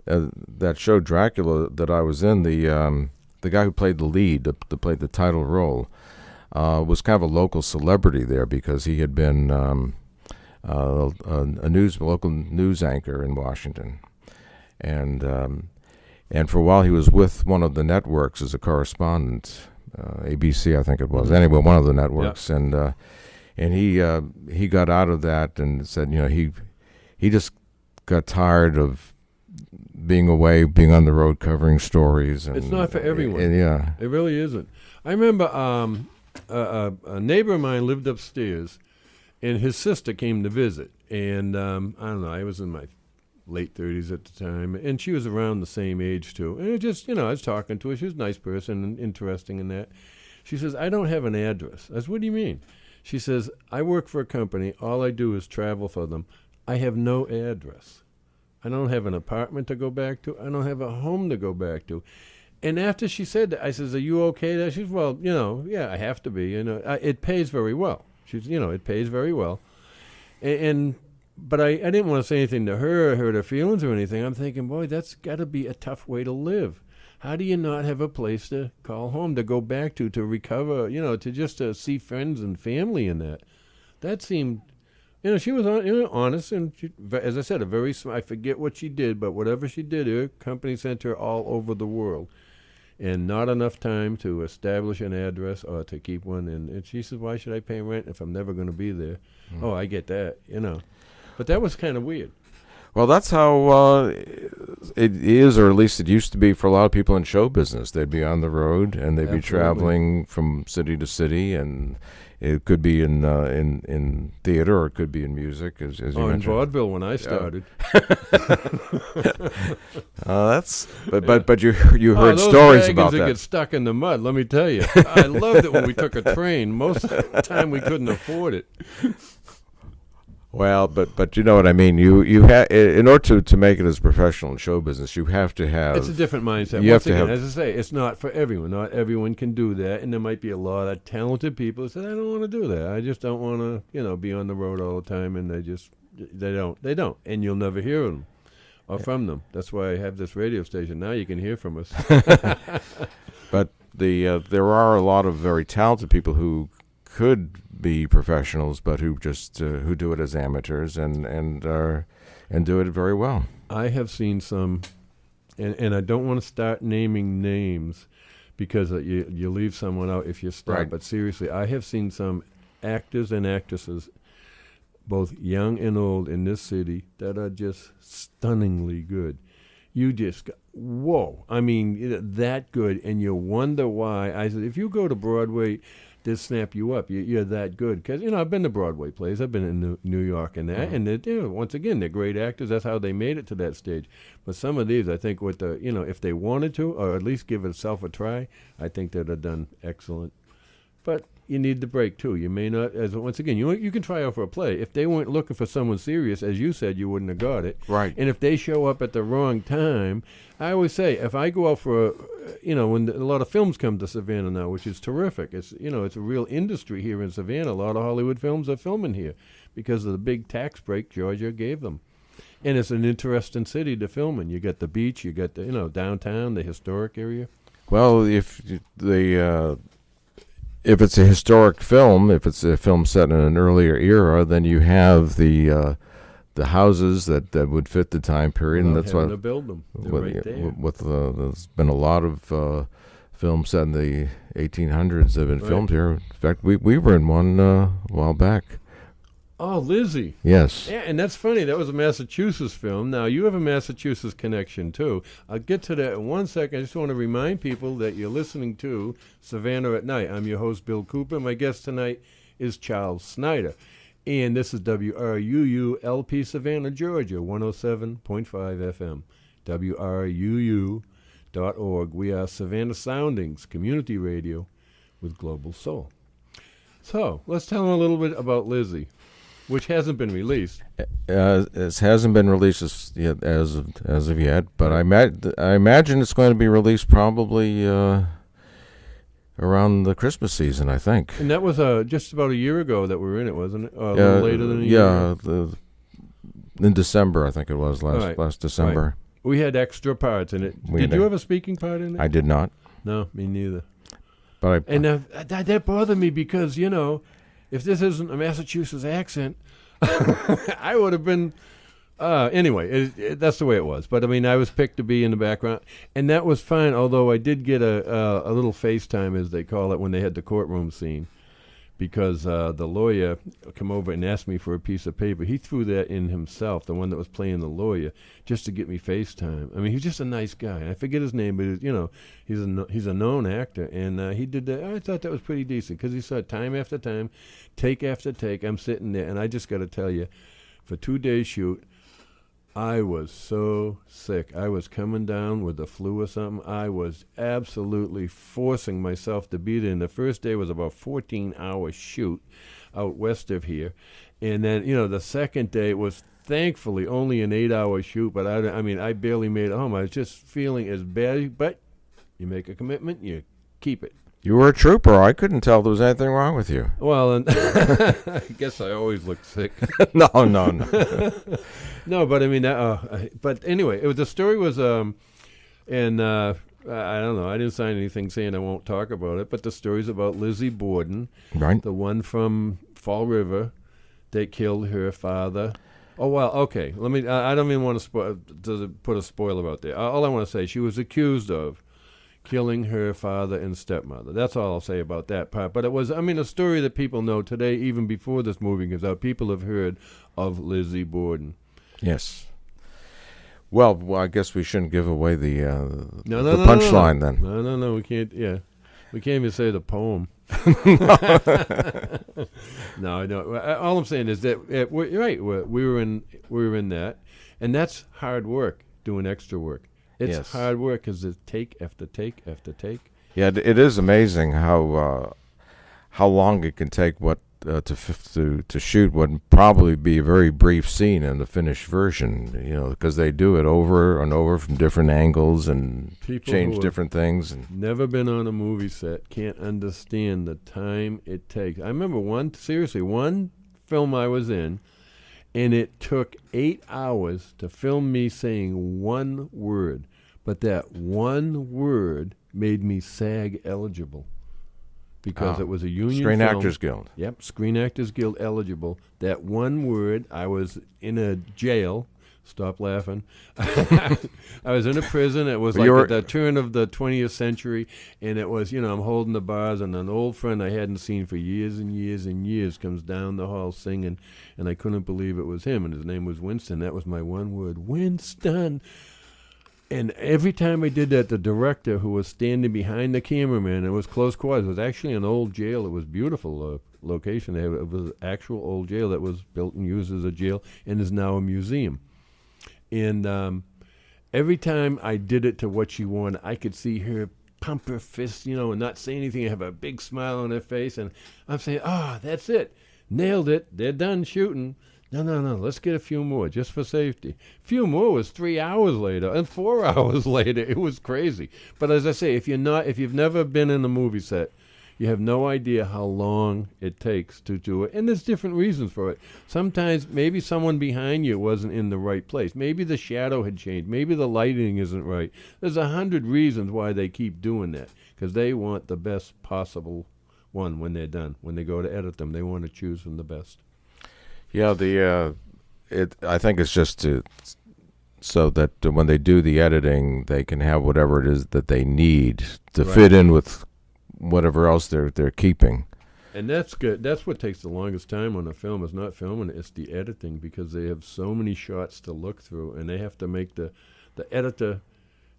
that show Dracula that I was in, the guy who played the lead, that played the title role, was kind of a local celebrity there because he had been a local news anchor in Washington, and for a while he was with one of the networks as a correspondent, ABC I think it was. Anyway, one of the networks, and he got out of that and said, he just got tired of being away, being on the road covering stories. And it's not for everyone. It really isn't. I remember a neighbor of mine lived upstairs, and his sister came to visit. And I don't know, I was in my late 30s at the time, and she was around the same age too. And it just, I was talking to her. She was a nice person and interesting in that. She says, I don't have an address. I said, what do you mean? She says, I work for a company. All I do is travel for them. I have no address. I don't have an apartment to go back to. I don't have a home to go back to. And after she said that, I says, are you okay there? She says, well, yeah, I have to be. It pays very well. She's, it pays very well. But I didn't want to say anything to her or hurt her feelings or anything. I'm thinking, boy, that's got to be a tough way to live. How do you not have a place to call home, to go back to recover, to just see friends and family in that? That seemed, she was honest, and she, as I said, I forget what she did, but whatever she did, her company sent her all over the world, and not enough time to establish an address or to keep one. And she said, why should I pay rent if I'm never going to be there? Oh, I get that, But that was kind of weird. Well, that's how it is, or at least it used to be for a lot of people in show business. They'd be on the road, and they'd be traveling from city to city, and it could be in theater, or it could be in music, as you mentioned. In vaudeville when I started. But you heard stories about that. Those get stuck in the mud. Let me tell you, I loved it when we took a train. Most of the time we couldn't afford it. Well, but you know what I mean. You in order to make it as professional in show business, you have to have. It's a different mindset. Once again, as I say, it's not for everyone. Not everyone can do that, and there might be a lot of talented people who say, "I don't want to do that. I just don't want to, be on the road all the time." And they don't, and you'll never hear them or from them. That's why I have this radio station. Now you can hear from us. But there are a lot of very talented people who could be professionals, but who just who do it as amateurs and do it very well. I have seen some, and I don't want to start naming names because you leave someone out if you start. Right. But seriously, I have seen some actors and actresses, both young and old, in this city that are just stunningly good. You just go, whoa! I mean, that good, and you wonder why. I said, if you go to Broadway, they'll snap you up. You're that good. Because, I've been to Broadway plays. I've been in New York and that. Mm-hmm. And, once again, they're great actors. That's how they made it to that stage. But some of these, I think, with if they wanted to, or at least give itself a try, I think they'd have done excellent. But you need the break, too. You may not, once again, you can try out for a play. If they weren't looking for someone serious, as you said, you wouldn't have got it. Right. And if they show up at the wrong time, I always say, if I go out for when a lot of films come to Savannah now, which is terrific. It's it's a real industry here in Savannah. A lot of Hollywood films are filming here because of the big tax break Georgia gave them, and it's an interesting city to film in. You got the beach, you got the downtown, the historic area. Well, if it's a historic film, if it's a film set in an earlier era, then you have the houses that would fit the time period, and that's why to build them. Right there. There's been a lot of films set in the 1800s that have been filmed here. In fact, we were in one a while back. Oh, Lizzie. Yes. Yeah, and that's funny. That was a Massachusetts film. Now, you have a Massachusetts connection, too. I'll get to that in 1 second. I just want to remind people that you're listening to Savannah at Night. I'm your host, Bill Cooper. My guest tonight is Charles Snyder. And this is WRUU-LP Savannah, Georgia, 107.5 FM, WRUU.org. We are Savannah Soundings, community radio with Global Soul. So, let's tell them a little bit about Lizzie, which hasn't been released. It hasn't been released as of yet, but I imagine it's going to be released probably around the Christmas season, I think. And that was just about a year ago that we were in it, wasn't it? A little later than a year? Yeah, in December, I think it was, last December. We had extra parts in it. We Did did. you have a speaking part in it? I did not. No, me neither. But And that bothered me because, if this isn't a Massachusetts accent, I would have been... anyway, that's the way it was. But, I mean, I was picked to be in the background. And that was fine, although I did get a little FaceTime, as they call it, when they had the courtroom scene. Because the lawyer come over and asked me for a piece of paper. He threw that in himself, the one that was playing the lawyer, just to get me FaceTime. I mean, he's just a nice guy. I forget his name, but he's a known actor, and he did that. I thought that was pretty decent because he saw it time after time, take after take. I'm sitting there, and I just got to tell you, for 2 days shoot, I was so sick. I was coming down with the flu or something. I was absolutely forcing myself to be there. And the first day was about 14-hour shoot out west of here. And then, the second day was thankfully only an 8-hour shoot. But I barely made it home. I was just feeling as bad. But you make a commitment, you keep it. you were a trooper. I couldn't tell there was anything wrong with you. Well, and I guess I always look sick. No. No, but I mean, but anyway, the story was, and I don't know, I didn't sign anything saying I won't talk about it, but the story's about Lizzie Borden, Right. the one from Fall River that killed her father. Oh, well, okay. I don't even want to put a spoiler out there. All I want to say, she was accused of killing her father and stepmother. That's all I'll say about that part. But it was, a story that people know today, even before this movie comes out. People have heard of Lizzie Borden. Yes. Well, I guess we shouldn't give away the punchline then. No, we can't. Yeah, we can't even say the poem. No, I don't. All I'm saying is that we're right. We were in that, and that's hard work. Doing extra work. It's hard work because it's take after take after take. Yeah, it is amazing how long it can take to shoot what would probably be a very brief scene in the finished version, because they do it over and over from different angles and change different things. And never been on a movie set can't understand the time it takes. I remember one film I was in, and it took 8 hours to film me saying one word, but that one word made me SAG eligible. Because it was a union Screen film. Actors Guild. Yep, Screen Actors Guild eligible. That one word, I was in a jail. Stop laughing. I was in a prison. It was at the turn of the 20th century, and it was, I'm holding the bars, and an old friend I hadn't seen for years and years and years comes down the hall singing, and I couldn't believe it was him, and his name was Winston. That was my one word, Winston. And every time I did that, the director, who was standing behind the cameraman, it was close quarters. It was actually an old jail. It was a beautiful location. It was an actual old jail that was built and used as a jail and is now a museum. And every time I did it to what she wanted, I could see her pump her fist, and not say anything, and have a big smile on her face. And I'm saying, that's it. Nailed it. They're done shooting. No, let's get a few more, just for safety. A few more was 3 hours later, and 4 hours later. It was crazy. But as I say, if you've never been in a movie set, you have no idea how long it takes to do it. And there's different reasons for it. Sometimes maybe someone behind you wasn't in the right place. Maybe the shadow had changed. Maybe the lighting isn't right. There's 100 reasons why they keep doing that, because they want the best possible one when they're done. When they go to edit them, they want to choose from the best. Yeah, I think it's just so that when they do the editing, they can have whatever it is that they need to fit in with whatever else they're keeping. And that's good. That's what takes the longest time on a film. Is not filming it, it's the editing, because they have so many shots to look through, and they have to make the editor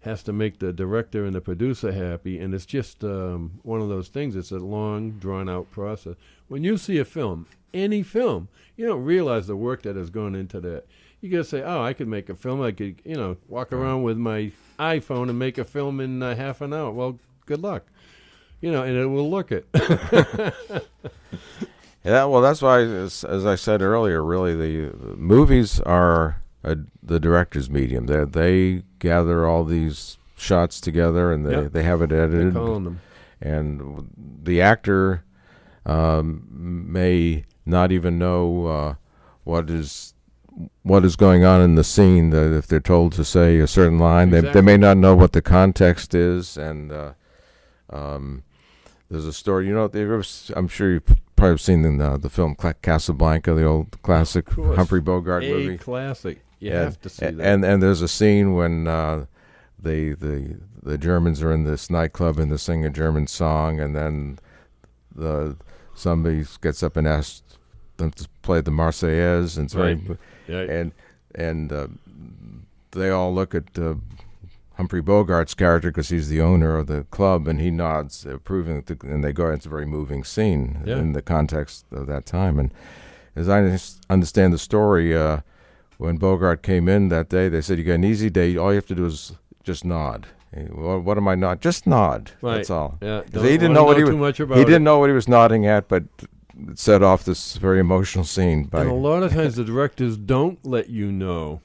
has to make the director and the producer happy, and it's just one of those things. It's a long, drawn-out process. When you see a film, any film, you don't realize the work that has gone into that. You got to say, I could make a film. I could, walk around with my iPhone and make a film in half an hour. Well, good luck. And it will look it. Yeah, well, that's why, as I said earlier, really, the movies are the director's medium. They gather all these shots together, and they have it edited. They're calling them. And the actor may not even know what what is going on in the scene. That if they're told to say a certain line, they may not know what the context is. And there's a story. I'm sure you've probably seen the film Casablanca, the old classic Humphrey Bogart movie. Classic. You have to see that. And there's a scene when the Germans are in this nightclub and they sing a German song, and then somebody gets up and asks them to play the Marseillaise, and they all look at Humphrey Bogart's character because he's the owner of the club, and he nods, approving, and they go. It's a very moving scene in the context of that time. And as I understand the story, when Bogart came in that day, they said, "You got an easy day. All you have to do is just nod." Well, what am I not? Just nod. Right. That's all. Yeah. He didn't know what he didn't know what he was nodding at, but it set off this very emotional scene. And a lot of times the directors don't let you know.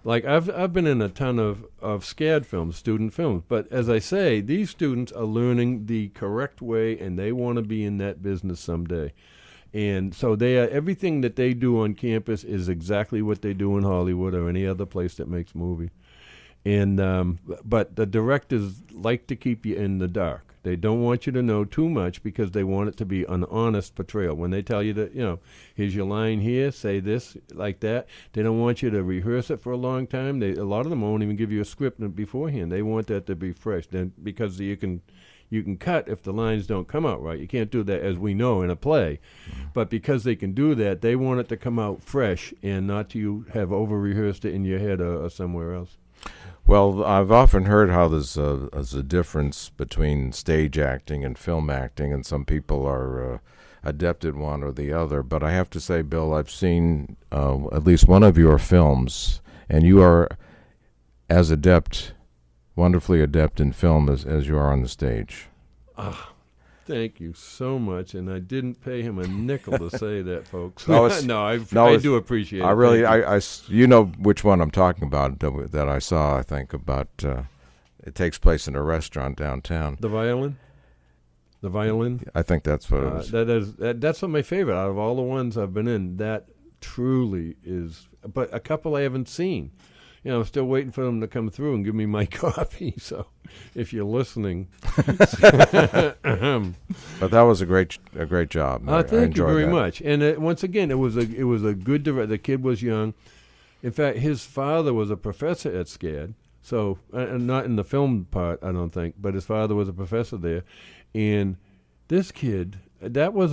Like I've been in a ton of SCAD films, student films, but as I say, these students are learning the correct way, and they want to be in that business someday. And so everything that they do on campus is exactly what they do in Hollywood or any other place that makes movies. And but the directors like to keep you in the dark. They don't want you to know too much because they want it to be an honest portrayal. When they tell you that, here's your line here, say this, like that, they don't want you to rehearse it for a long time. A lot of them won't even give you a script beforehand. They want that to be fresh, then because you can cut if the lines don't come out right. You can't do that, as we know, in a play. But because they can do that, they want it to come out fresh and not to have over-rehearsed it in your head or somewhere else. Well, I've often heard how there's a difference between stage acting and film acting, and some people are adept at one or the other. But I have to say, Bill, I've seen at least one of your films, and you are as adept, wonderfully adept in film as you are on the stage. Thank you so much, and I didn't pay him a nickel to say that, folks. I do appreciate it. I really, you know which one I'm talking about that I saw. I think about it takes place in a restaurant downtown. The violin. I think that's what it was. That's one of my favorite out of all the ones I've been in. That truly is. But a couple I haven't seen. I'm still waiting for them to come through and give me my copy. So, if you're listening, but that was a great job. Thank you very much. And once again, it was a good director. The kid was young. In fact, his father was a professor at SCAD. So, not in the film part, I don't think, but his father was a professor there. And this kid, that was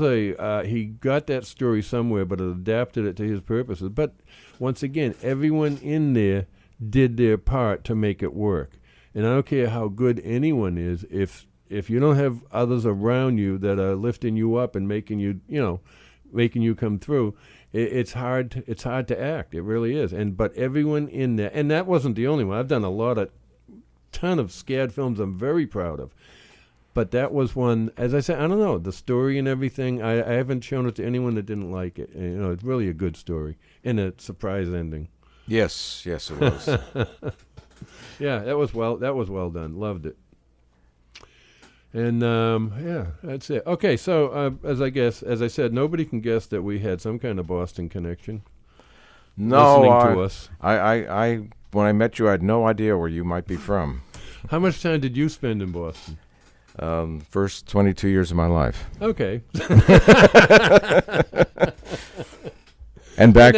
he got that story somewhere, but adapted it to his purposes. But once again, everyone in there did their part to make it work. And I don't care how good anyone is, if you don't have others around you that are lifting you up and making you come through, it's hard to act. It really is. But everyone in there, and that wasn't the only one. I've done a ton of SCAD films I'm very proud of. But that was one, as I said, I don't know, the story and everything, I haven't shown it to anyone that didn't like it. And, it's really a good story and a surprise ending. Yes, it was. Yeah, that was well done. Loved it. And that's it. Okay, so as I said, nobody can guess that we had some kind of Boston connection. No, listening to us. I when I met you, I had no idea where you might be from. How much time did you spend in Boston? First 22 years of my life. Okay. And back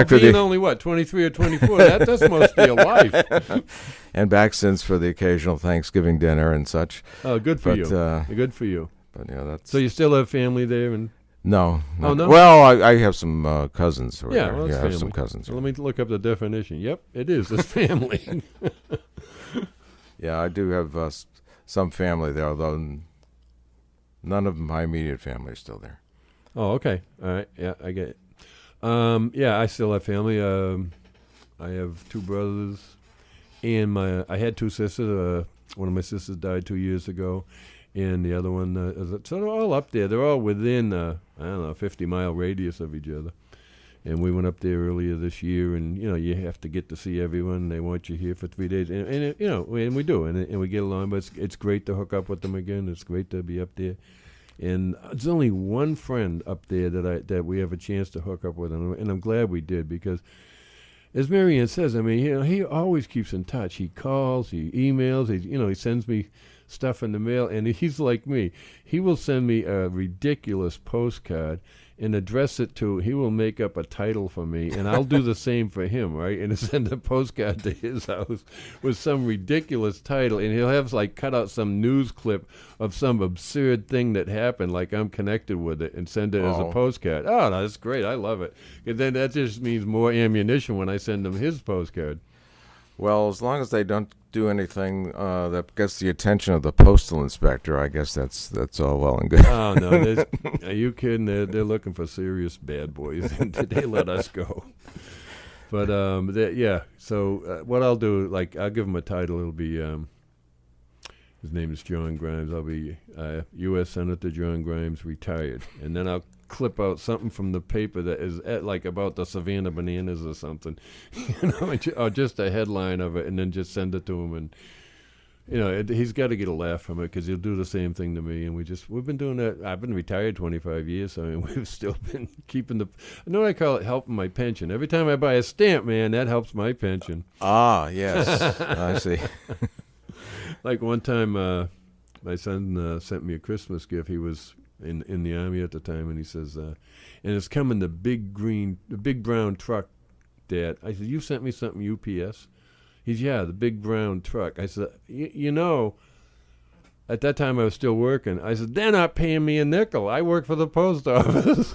for being only 23 or 24. That's most of your life. And back since for the occasional Thanksgiving dinner and such. Oh, good for you. Good for you. But that's. So you still have family there, and. No. Oh, no? Well, I have some cousins. I have some cousins. So let me look up the definition. Yep, it is. It's family. Yeah, I do have some family there, although none of my immediate family is still there. Oh, okay. All right. Yeah, I get it. I still have family. I have two brothers, and I had two sisters. One of my sisters died 2 years ago, and the other one, so they're all up there. They're all within, a 50-mile radius of each other. And we went up there earlier this year, and, you have to get to see everyone. They want you here for 3 days. And we do, and we get along. But it's great to hook up with them again. It's great to be up there. And there's only one friend up there that we have a chance to hook up with, and I'm glad we did, because as Marianne says, I mean, he always keeps in touch. He calls, he emails, he sends me stuff in the mail, and he's like me. He will send me a ridiculous postcard and address it to, he will make up a title for me, and I'll do the same for him, right? And send a postcard to his house with some ridiculous title, and he'll have cut out some news clip of some absurd thing that happened, like I'm connected with it, and send it as a postcard. Oh, that's great. I love it. And then that just means more ammunition when I send him his postcard. Well, as long as they don't do anything that gets the attention of the postal inspector, I guess that's all well and good. Oh, no. Are you kidding? They're looking for serious bad boys, and they let us go. But, so what I'll do, I'll give him a title. It'll be, his name is John Grimes. I'll be U.S. Senator John Grimes, retired. And then I'll clip out something from the paper that is about the Savannah bananas or something, or just a headline of it, and then just send it to him. And he's got to get a laugh from it, because he'll do the same thing to me. And we've been doing that. I've been retired 25 years, so I mean, we've still been keeping I know what I call it, helping my pension. Every time I buy a stamp, man, that helps my pension. Ah, yes, I see. Like one time, my son sent me a Christmas gift. He was in the Army at the time, and he says, and it's coming the big brown truck, Dad. I said, you sent me something UPS? He's, yeah, the big brown truck. I said, at that time I was still working. I said, they're not paying me a nickel. I work for the post office.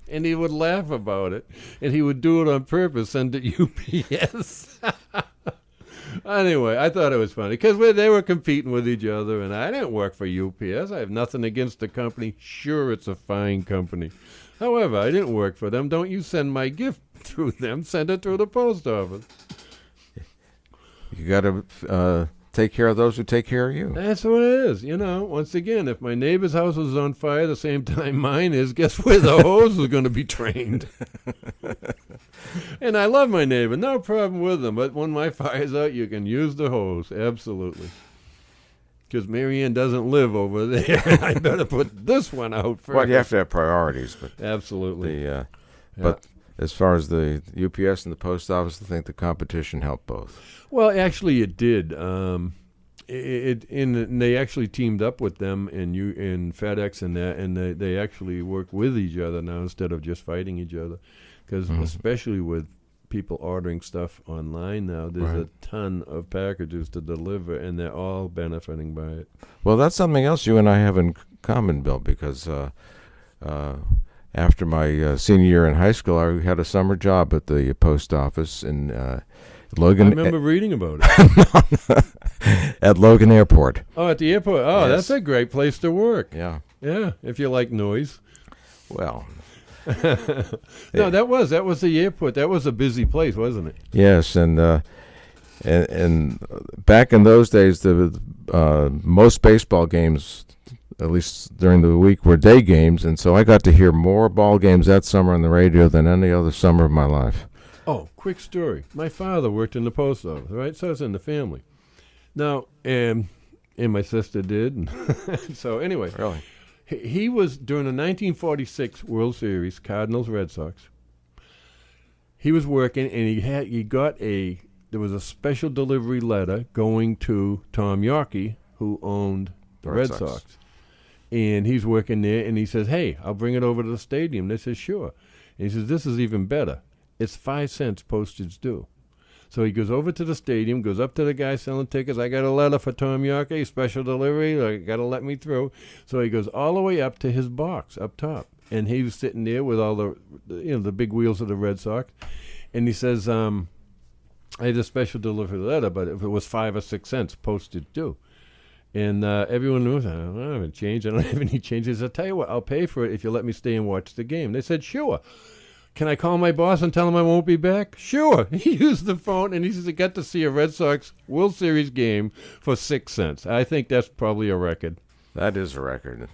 And he would laugh about it, and he would do it on purpose, send it UPS. Anyway, I thought it was funny because they were competing with each other, and I didn't work for UPS. I have nothing against the company. Sure, it's a fine company. However, I didn't work for them. Don't you send my gift through them. Send it through the post office. You got to take care of those who take care of you. That's what it is. Once again, if my neighbor's house was on fire the same time mine is, guess where the hose is going to be trained? And I love my neighbor, no problem with them. But when my fire's out, you can use the hose, absolutely. Because Marianne doesn't live over there. I better put this one out first. Well, you have to have priorities, but absolutely. But as far as the UPS and the post office, I think the competition helped both. Well, actually, it did. And they actually teamed up with them in FedEx and that, and they actually work with each other now instead of just fighting each other. Because especially with people ordering stuff online now, there's a ton of packages to deliver, and they're all benefiting by it. Well, that's something else you and I have in common, Bill, because after my senior year in high school, I had a summer job at the post office in Logan. I remember reading about it. At Logan Airport. Oh, at the airport. Oh, yes. That's a great place to work. Yeah. Yeah, if you like noise. Well... No, that was the airport. That was a busy place, wasn't it? Yes, and back in those days, the most baseball games, at least during the week, were day games, and so I got to hear more ball games that summer on the radio than any other summer of my life. Oh, quick story. My father worked in the post office, right? So it's in the family. Now, and my sister did. So anyway. Really? He was, during the 1946 World Series, Cardinals-Red Sox, he was working, and there was a special delivery letter going to Tom Yawkey, who owned the Red Sox. And he's working there, and he says, hey, I'll bring it over to the stadium. They said, sure. And he says, this is even better. It's 5 cents postage due. So he goes over to the stadium, goes up to the guy selling tickets. I got a letter for Tom Yawkey, special delivery. Got to let me through. So he goes all the way up to his box up top. And he was sitting there with all the big wheels of the Red Sox. And he says, I had a special delivery letter, but if it was 5 or 6 cents postage due. And everyone knew, I don't have any change. I don't have any changes. I'll tell you what, I'll pay for it if you let me stay and watch the game. They said, sure. Can I call my boss and tell him I won't be back? Sure. He used the phone, and he says he got to see a Red Sox World Series game for 6 cents. I think that's probably a record. That is a record.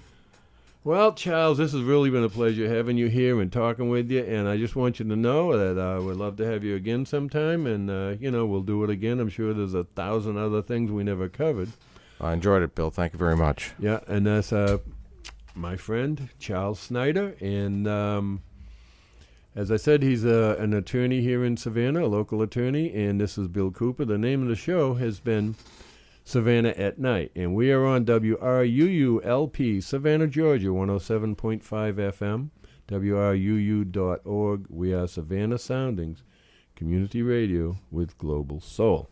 Well, Charles, this has really been a pleasure having you here and talking with you, and I just want you to know that I would love to have you again sometime, and, we'll do it again. I'm sure there's 1,000 other things we never covered. I enjoyed it, Bill. Thank you very much. Yeah, and that's my friend, Charles Snyder, and... As I said, he's an attorney here in Savannah, a local attorney, and this is Bill Cooper. The name of the show has been Savannah at Night, and we are on WRUU-LP, Savannah, Georgia, 107.5 FM, WRUU.org. We are Savannah Soundings, community radio with global soul.